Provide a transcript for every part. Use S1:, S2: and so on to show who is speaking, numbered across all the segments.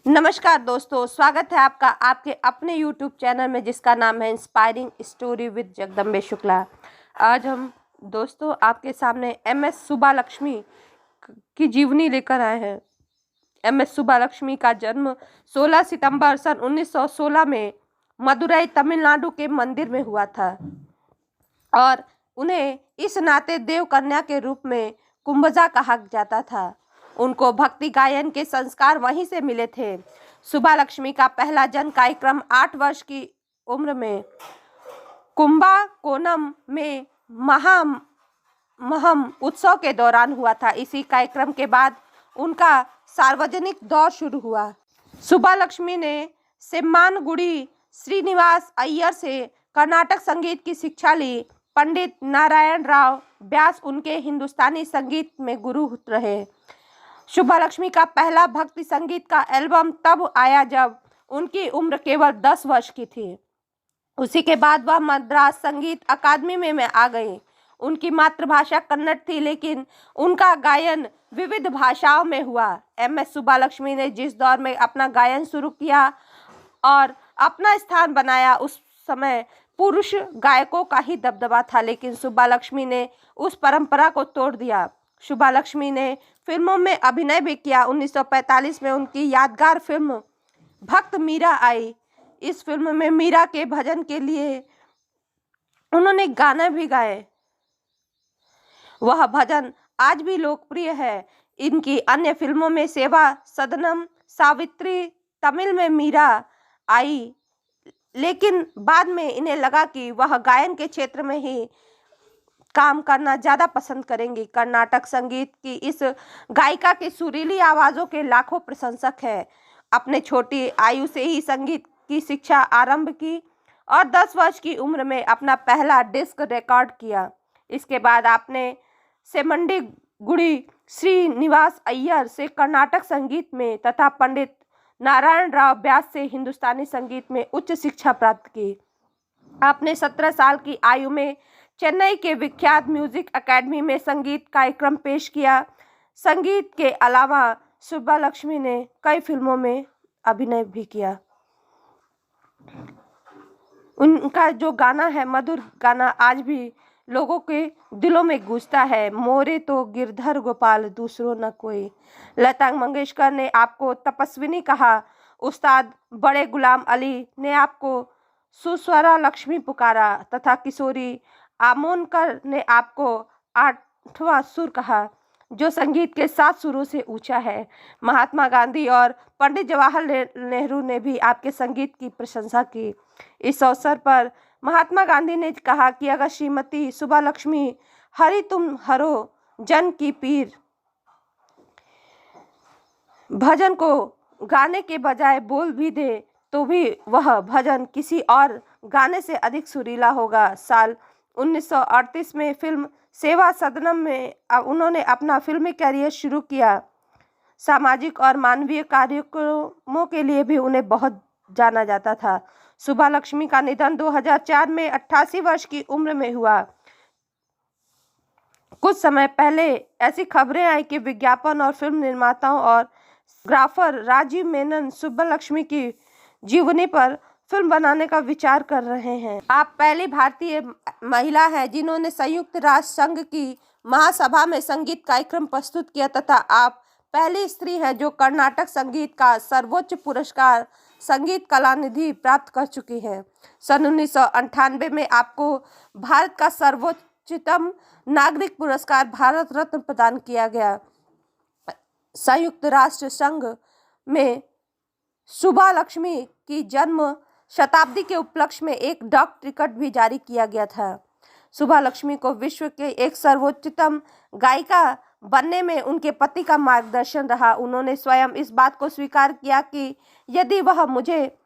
S1: नमस्कार दोस्तों, स्वागत है आपका आपके अपने YouTube चैनल में जिसका नाम है inspiring story with Jagdambe Shukla. आज हम दोस्तों आपके सामने MS सुब्बालक्ष्मी की जीवनी लेकर आए हैं। MS सुब्बालक्ष्मी का जन्म 16 सितंबर सन 1916 में मदुरई तमिलनाडु के मंदिर में हुआ था और उन्हें इस नाते देव कन्या के रूप में कुंभजा कहा जाता था। उनको भक्ति गायन के संस्कार वहीं से मिले थे। सुब्बालक्ष्मी का पहला जन्म कार्यक्रम 8 वर्ष की उम्र में कुंभकोणम में महामहम उत्सव के दौरान हुआ था। इसी कार्यक्रम के बाद उनका सार्वजनिक दौर शुरू हुआ। सुब्बालक्ष्मी ने सेम्मानगुड़ी श्रीनिवास अय्यर से कर्नाटक संगीत की शिक्षा ली। पंडित नारायण राव व्यास उनके हिंदुस्तानी संगीत में गुरु रहे। सुब्बालक्ष्मी का पहला भक्ति संगीत का एल्बम तब आया जब उनकी उम्र केवल 10 वर्ष की थी। उसी के बाद वह मद्रास संगीत अकादमी में आ गई। उनकी मातृभाषा कन्नड़ थी, लेकिन उनका गायन विविध भाषाओं में हुआ। MS सुब्बालक्ष्मी ने जिस दौर में अपना गायन शुरू किया और अपना स्थान बनाया, उस समय पुरुष गायकों का ही दबदबा था, लेकिन सुब्बालक्ष्मी ने उस परंपरा को तोड़ दिया। सुब्बालक्ष्मी ने फिल्मों में अभिनय भी किया। 1945 में उनकी यादगार फिल्म भक्त मीरा आई। इस फिल्म में मीरा के भजन के लिए उन्होंने गाना भी गाए। वह भजन आज भी लोकप्रिय है। इनकी अन्य फिल्मों में सेवा सदनम, सावित्री, तमिल में मीरा आई, लेकिन बाद में इन्हें लगा कि वह गायन के क्षेत्र में ही काम करना ज़्यादा पसंद करेंगी। कर्नाटक संगीत की इस गायिका की सुरीली आवाज़ों के लाखों प्रशंसक हैं। अपने छोटी आयु से ही संगीत की शिक्षा आरंभ की और 10 वर्ष की उम्र में अपना पहला डिस्क रिकॉर्ड किया। इसके बाद आपने सेम्मानगुड़ी श्रीनिवास अय्यर से कर्नाटक संगीत में तथा पंडित नारायण राव व्यास से हिंदुस्तानी संगीत में उच्च शिक्षा प्राप्त की। आपने 17 साल की आयु में चेन्नई के विख्यात म्यूजिक एकेडमी में संगीत कार्यक्रम पेश किया। संगीत के अलावा सुब्बालक्ष्मी ने कई फिल्मों में अभिनय भी किया। उनका जो गाना है, मधुर गाना, आज भी लोगों के दिलों में गूंजता है। मोरे तो गिरधर गोपाल दूसरों न कोई। लता मंगेशकर ने आपको तपस्विनी कहा। उस्ताद बड़े गुलाम अली ने आपको सुस्वरा लक्ष्मी पुकारा तथा किशोरी आमोनकर ने आपको 8वां सुर कहा, जो संगीत के 7 सुरों से ऊंचा है। महात्मा गांधी और पंडित जवाहरलाल नेहरू ने भी आपके संगीत की प्रशंसा की। इस अवसर पर महात्मा गांधी ने कहा कि अगर श्रीमती सुब्बालक्ष्मी हरि तुम हरो जन की पीर भजन को गाने के बजाय बोल भी दे तो भी वह भजन किसी और गाने से अधिक सुरीला होगा। साल 1938 में फिल्म सेवा सदनम में उन्होंने अपना फिल्मी करियर शुरू किया। सामाजिक और मानवीय कार्यक्रमों के लिए भी उन्हें बहुत जाना जाता था। सुब्बालक्ष्मी का निधन 2004 में 88 वर्ष की उम्र में हुआ। कुछ समय पहले ऐसी खबरें आई कि विज्ञापन और फिल्म निर्माताओं और ग्राफर राजीव मेनन सुब्बालक्ष्मी की जीवनी पर फिल्म बनाने का विचार कर रहे हैं। आप पहली भारतीय महिला हैं जिन्होंने संयुक्त राष्ट्र संघ की महासभा में संगीत कार्यक्रम प्रस्तुत किया तथा आप पहली स्त्री हैं जो कर्नाटक संगीत का सर्वोच्च पुरस्कार संगीत कलानिधि प्राप्त कर चुकी हैं। सन 1998 में आपको भारत का सर्वोच्चतम नागरिक पुरस्कार भारत रत्न प्रदान किया गया। संयुक्त राष्ट्र संघ में सुब्बालक्ष्मी की जन्म शताब्दी के उपलक्ष्य में एक डाक टिकट भी जारी किया गया था। सुब्बालक्ष्मी को विश्व के एक सर्वोच्चतम गायिका बनने में उनके पति का मार्गदर्शन रहा। उन्होंने स्वयं इस बात को स्वीकार किया कि यदि वह मुझे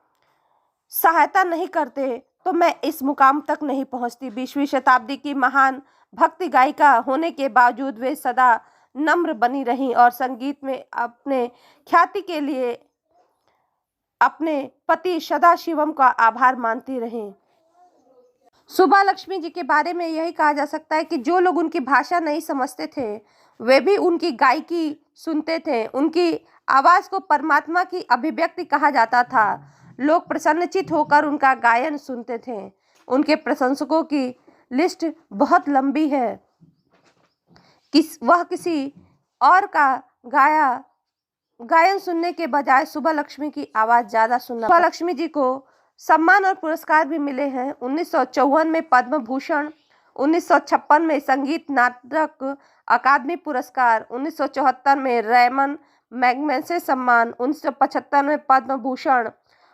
S1: सहायता नहीं करते तो मैं इस मुकाम तक नहीं पहुंचती। 20वीं शताब्दी की महान भक्ति गायिका होने के बावजूद वे सदा नम्र बनी रहीं और संगीत में अपने ख्याति के लिए अपने पति सदाशिवम का आभार मानती रहीं। सुब्बालक्ष्मी जी के बारे में यही कहा जा सकता है कि जो लोग उनकी भाषा नहीं समझते थे वे भी उनकी गायकी सुनते थे, उनकी आवाज़ को परमात्मा की अभिव्यक्ति कहा जाता था। लोग प्रसन्नचित्त होकर उनका गायन सुनते थे। उनके प्रशंसकों की लिस्ट बहुत लंबी है। वह किसी और का गायन सुनने के बजाय सुब्बालक्ष्मी की आवाज़ ज़्यादा सुनना। सुब्बालक्ष्मी जी को सम्मान और पुरस्कार भी मिले हैं। 1954 में पद्म भूषण, 1956 में संगीत नाटक अकादमी पुरस्कार, 1974 में रेमन मैग्सेसे सम्मान, 1975 में पद्म भूषण,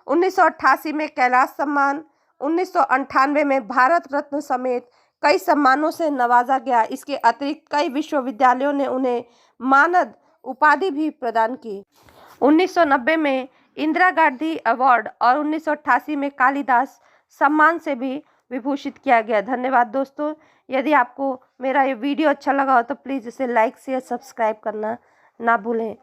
S1: 1988 में कैलाश सम्मान, 1998 में भारत रत्न समेत कई सम्मानों से नवाजा गया। इसके अतिरिक्त कई विश्वविद्यालयों ने उन्हें मानद उपाधि भी प्रदान की। 1990 में इंदिरा गांधी अवार्ड और 1988 में कालिदास सम्मान से भी विभूषित किया गया। धन्यवाद दोस्तों। यदि आपको मेरा ये वीडियो अच्छा लगा हो तो प्लीज़ इसे लाइक शेयर सब्सक्राइब करना ना भूलें।